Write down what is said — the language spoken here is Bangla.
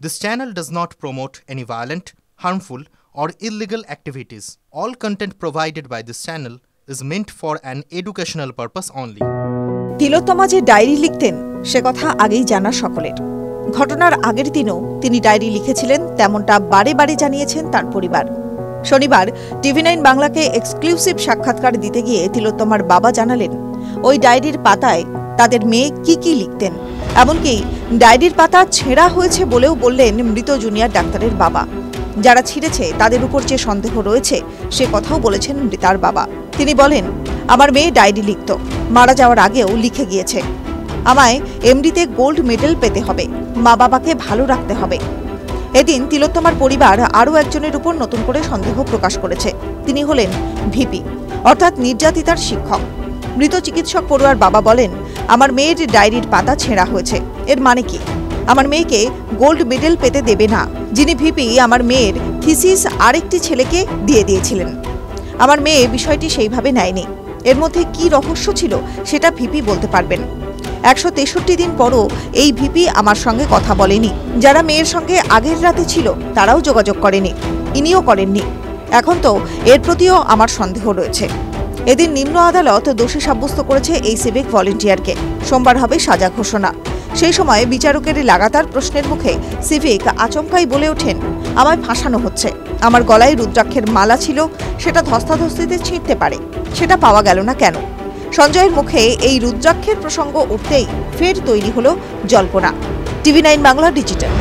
This channel does not promote any violent, harmful, or illegal activities. All content provided by this channel is meant for an educational purpose only. তিলোত্তমা যে ডায়েরি লিখতেন সে কথা আগেই জানা সকলের। ঘটনার আগের দিনও তিনি ডায়েরি লিখেছিলেন, তেমনটা বারে বারে জানিয়েছেন তার পরিবার। শনিবার TV9 বাংলাকে এক্সক্লুসিভ সাক্ষাৎকার দিতে গিয়ে তিলোত্তমার বাবা জানালেন, ওই ডায়েরির পাতায় তাদের মেয়ে কি লিখতেন। এমনকি ডায়েরির পাতা ছেঁড়া হয়েছে বলেও বললেন মৃত জুনিয়র ডাক্তারের বাবা। যারা ছিঁড়েছে তাদের উপর যে সন্দেহ রয়েছে সে কথাও বলেছেন মৃতার বাবা। তিনি বলেন, আমার মেয়ে ডায়েরি লিখত, মারা যাওয়ার আগেও লিখে গিয়েছে, আমায় এমডিতে গোল্ড মেডেল পেতে হবে, মা বাবাকে ভালো রাখতে হবে। এদিন তিলোত্তমার পরিবার আরও একজনের উপর নতুন করে সন্দেহ প্রকাশ করেছে। তিনি হলেন ভিপি, অর্থাৎ নির্যাতিতার শিক্ষক। মৃত চিকিৎসক পড়ুয়ার বাবা বলেন, আমার মেয়ের ডায়েরির পাতা ছেঁড়া হয়েছে, এর মানে কি? আমার মেয়েকে গোল্ড মেডেল পেতে দেবে না। যিনি ভিপি আমার মেয়ের থিসিস আরেকটি ছেলেকে দিয়ে দিয়েছিলেন। আমার মেয়ে বিষয়টি সেইভাবে নেয়নি। এর মধ্যে কি রহস্য ছিল সেটা ভিপি বলতে পারবেন। 163 দিন পরও এই ভিপি আমার সঙ্গে কথা বলেনি। যারা মেয়ের সঙ্গে আগের রাতে ছিল তারাও যোগাযোগ করেনি, ইনিও করেননি। এখন তো এর প্রতিও আমার সন্দেহ রয়েছে। এদিন নিম্ন আদালত দোষী সাব্যস্ত করেছে এই সিভিক ভলেন্টিয়ারকে। সোমবার হবে সাজা ঘোষণা। সেই সময় বিচারকের লাগাতার প্রশ্নের মুখে সিভিক আচমকাই বলে ওঠেন, আমায় ফাঁসানো হচ্ছে। আমার গলায় রুদ্রাক্ষের মালা ছিল, সেটা ধস্তাধস্তিতে ছিঁড়তে পারে, সেটা পাওয়া গেল না কেন? সঞ্জয়ের মুখে এই রুদ্রাক্ষের প্রসঙ্গ উঠতেই ফের তৈরি হলো জল্পনা। TV9 Bangla digital.